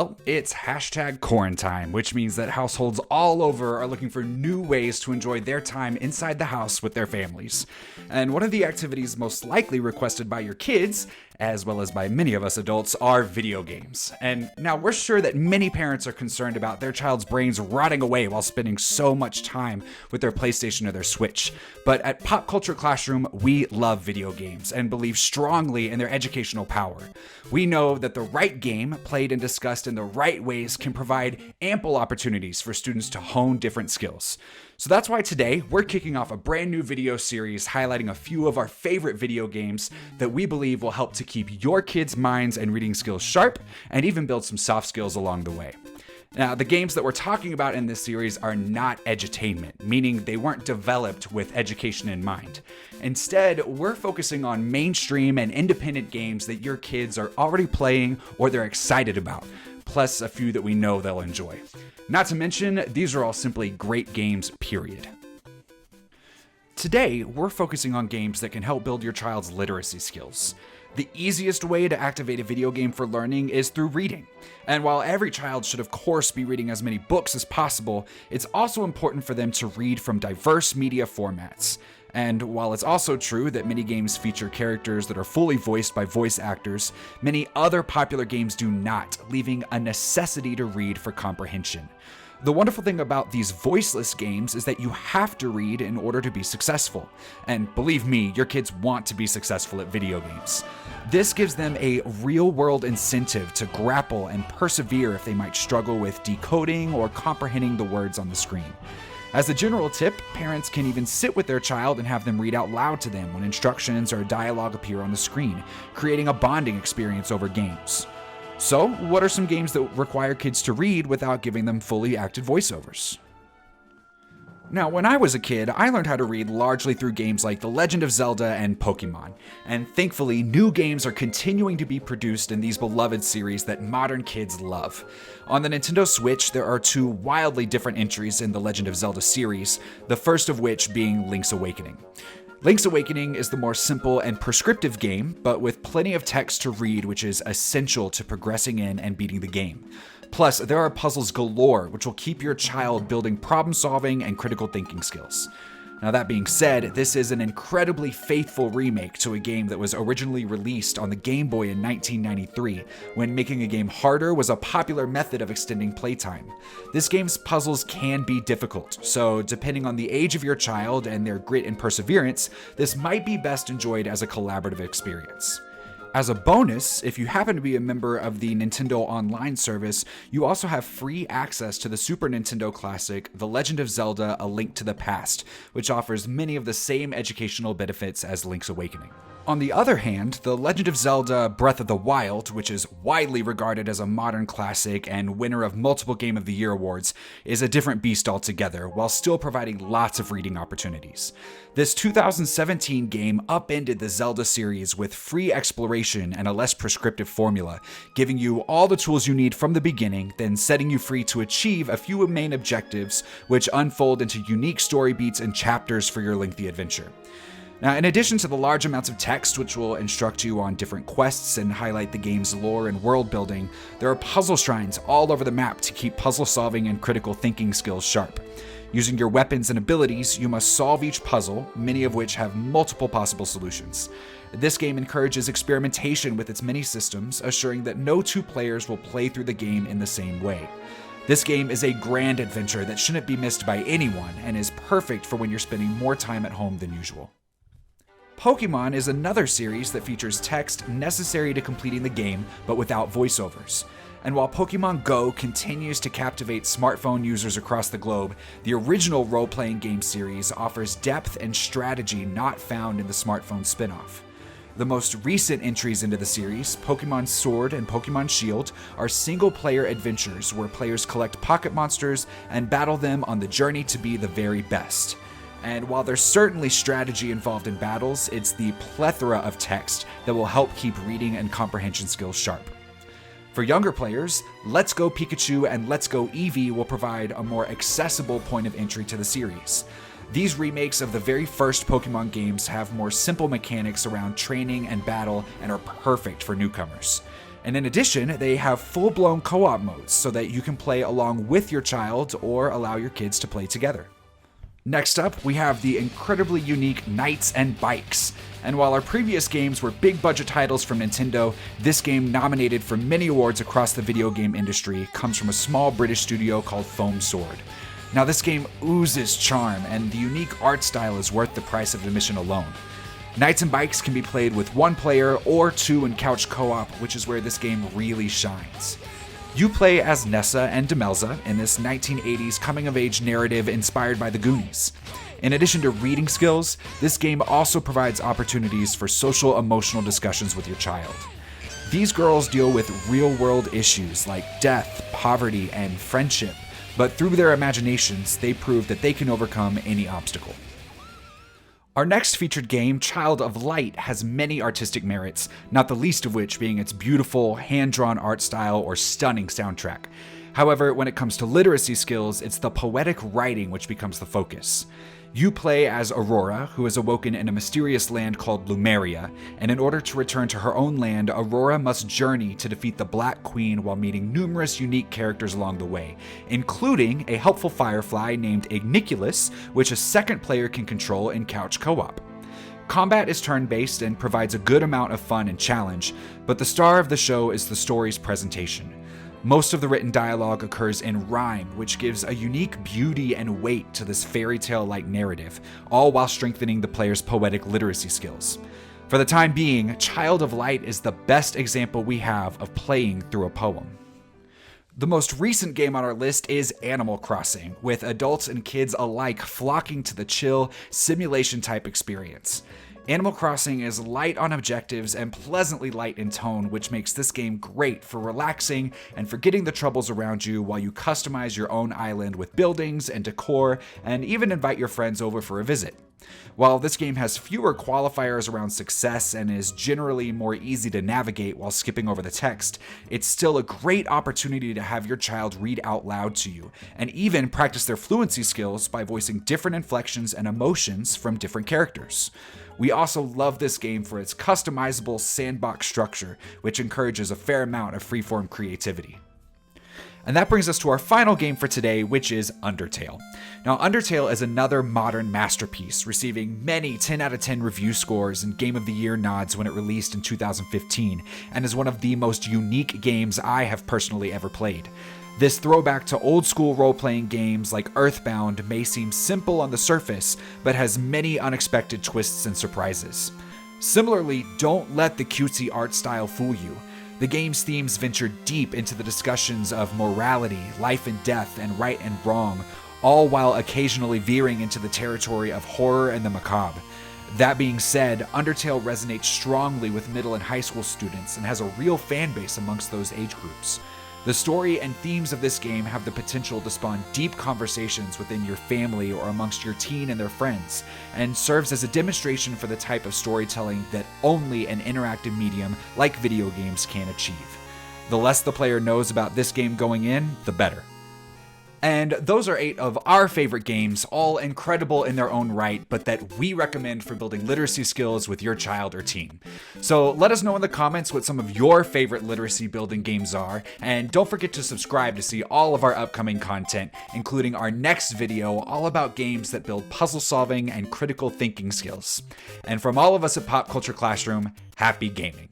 Well, it's hashtag quarantine, which means that households all over are looking for new ways to enjoy their time inside the house with their families. And one of the activities most likely requested by your kids, as well as by many of us adults, are video games. And now we're sure that many parents are concerned about their child's brains rotting away while spending so much time with their PlayStation or their Switch. But at Pop Culture Classroom, we love video games and believe strongly in their educational power. We know that the right game, played and discussed in the right ways, can provide ample opportunities for students to hone different skills. So that's why today we're kicking off a brand new video series highlighting a few of our favorite video games that we believe will help to keep your kids' minds and reading skills sharp and even build some soft skills along the way. Now, the games that we're talking about in this series are not edutainment, meaning they weren't developed with education in mind. Instead, we're focusing on mainstream and independent games that your kids are already playing or they're excited about, plus a few that we know they'll enjoy. Not to mention, these are all simply great games, period. Today, we're focusing on games that can help build your child's literacy skills. The easiest way to activate a video game for learning is through reading. And while every child should of course be reading as many books as possible, it's also important for them to read from diverse media formats. And while it's also true that many games feature characters that are fully voiced by voice actors, many other popular games do not, leaving a necessity to read for comprehension. The wonderful thing about these voiceless games is that you have to read in order to be successful. And believe me, your kids want to be successful at video games. This gives them a real-world incentive to grapple and persevere if they might struggle with decoding or comprehending the words on the screen. As a general tip, parents can even sit with their child and have them read out loud to them when instructions or dialogue appear on the screen, creating a bonding experience over games. So, what are some games that require kids to read without giving them fully acted voiceovers? Now, when I was a kid, I learned how to read largely through games like The Legend of Zelda and Pokemon, and thankfully, new games are continuing to be produced in these beloved series that modern kids love. On the Nintendo Switch, there are two wildly different entries in the Legend of Zelda series, the first of which being Link's Awakening. Link's Awakening is the more simple and prescriptive game, but with plenty of text to read, which is essential to progressing in and beating the game. Plus, there are puzzles galore, which will keep your child building problem-solving and critical thinking skills. Now, that being said, this is an incredibly faithful remake to a game that was originally released on the Game Boy in 1993, when making a game harder was a popular method of extending playtime. This game's puzzles can be difficult, so depending on the age of your child and their grit and perseverance, this might be best enjoyed as a collaborative experience. As a bonus, if you happen to be a member of the Nintendo Online service, you also have free access to the Super Nintendo classic, The Legend of Zelda: A Link to the Past, which offers many of the same educational benefits as Link's Awakening. On the other hand, The Legend of Zelda: Breath of the Wild, which is widely regarded as a modern classic and winner of multiple Game of the Year awards, is a different beast altogether, while still providing lots of reading opportunities. This 2017 game upended the Zelda series with free exploration and a less prescriptive formula, giving you all the tools you need from the beginning, then setting you free to achieve a few main objectives, which unfold into unique story beats and chapters for your lengthy adventure. Now, in addition to the large amounts of text which will instruct you on different quests and highlight the game's lore and world building, there are puzzle shrines all over the map to keep puzzle solving and critical thinking skills sharp. Using your weapons and abilities, you must solve each puzzle, many of which have multiple possible solutions. This game encourages experimentation with its many systems, assuring that no two players will play through the game in the same way. This game is a grand adventure that shouldn't be missed by anyone and is perfect for when you're spending more time at home than usual. Pokemon is another series that features text necessary to completing the game, but without voiceovers. And while Pokemon Go continues to captivate smartphone users across the globe, the original role-playing game series offers depth and strategy not found in the smartphone spin-off. The most recent entries into the series, Pokemon Sword and Pokemon Shield, are single-player adventures where players collect pocket monsters and battle them on the journey to be the very best. And while there's certainly strategy involved in battles, it's the plethora of text that will help keep reading and comprehension skills sharp. For younger players, Let's Go Pikachu and Let's Go Eevee will provide a more accessible point of entry to the series. These remakes of the very first Pokemon games have more simple mechanics around training and battle and are perfect for newcomers. And in addition, they have full-blown co-op modes so that you can play along with your child or allow your kids to play together. Next up, we have the incredibly unique Knights and Bikes. And while our previous games were big budget titles from Nintendo, this game, nominated for many awards across the video game industry, comes from a small British studio called Foam Sword. Now this game oozes charm, and the unique art style is worth the price of admission alone. Knights and Bikes can be played with one player or two in couch co-op, which is where this game really shines. You play as Nessa and Demelza in this 1980s coming-of-age narrative inspired by the Goonies. In addition to reading skills, this game also provides opportunities for social emotional discussions with your child. These girls deal with real-world issues like death, poverty, and friendship, but through their imaginations, they prove that they can overcome any obstacle. Our next featured game, Child of Light, has many artistic merits, not the least of which being its beautiful, hand-drawn art style or stunning soundtrack. However, when it comes to literacy skills, it's the poetic writing which becomes the focus. You play as Aurora, who is awoken in a mysterious land called Lumeria, and in order to return to her own land, Aurora must journey to defeat the Black Queen while meeting numerous unique characters along the way, including a helpful firefly named Igniculus, which a second player can control in couch co-op. Combat is turn-based and provides a good amount of fun and challenge, but the star of the show is the story's presentation. Most of the written dialogue occurs in rhyme, which gives a unique beauty and weight to this fairy tale-like narrative, all while strengthening the player's poetic literacy skills. For the time being, Child of Light is the best example we have of playing through a poem. The most recent game on our list is Animal Crossing, with adults and kids alike flocking to the chill, simulation-type experience. Animal Crossing is light on objectives and pleasantly light in tone, which makes this game great for relaxing and forgetting the troubles around you while you customize your own island with buildings and decor, and even invite your friends over for a visit. While this game has fewer qualifiers around success and is generally more easy to navigate while skipping over the text, it's still a great opportunity to have your child read out loud to you, and even practice their fluency skills by voicing different inflections and emotions from different characters. We also love this game for its customizable sandbox structure, which encourages a fair amount of freeform creativity. And that brings us to our final game for today, which is Undertale. Now, Undertale is another modern masterpiece, receiving many 10 out of 10 review scores and Game of the Year nods when it released in 2015, and is one of the most unique games I have personally ever played. This throwback to old-school role-playing games like Earthbound may seem simple on the surface, but has many unexpected twists and surprises. Similarly, don't let the cutesy art style fool you. The game's themes venture deep into the discussions of morality, life and death, and right and wrong, all while occasionally veering into the territory of horror and the macabre. That being said, Undertale resonates strongly with middle and high school students and has a real fan base amongst those age groups. The story and themes of this game have the potential to spawn deep conversations within your family or amongst your teen and their friends, and serves as a demonstration for the type of storytelling that only an interactive medium like video games can achieve. The less the player knows about this game going in, the better. And those are 8 of our favorite games, all incredible in their own right, but that we recommend for building literacy skills with your child or teen. So let us know in the comments what some of your favorite literacy building games are, and don't forget to subscribe to see all of our upcoming content, including our next video all about games that build puzzle solving and critical thinking skills. And from all of us at Pop Culture Classroom, happy gaming.